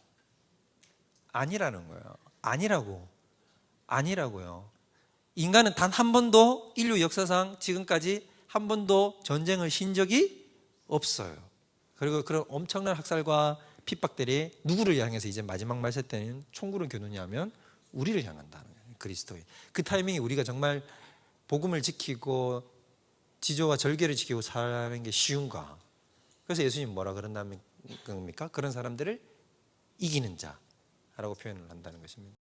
Speaker 1: 아니라는 거예요. 아니라고요. 인간은 단 한 번도 인류 역사상 지금까지 한 번도 전쟁을 신 적이 없어요. 그리고 그런 엄청난 학살과 핍박들이 누구를 향해서 이제 마지막 말세 때는 총구를 겨누냐면 우리를 향한다는 거예요. 그리스도의. 그 타이밍에 우리가 정말 복음을 지키고 지조와 절개를 지키고 살아가는 게 쉬운가? 그래서 예수님 뭐라 그런다는 겁니까? 그런 사람들을 이기는 자라고 표현을 한다는 것입니다.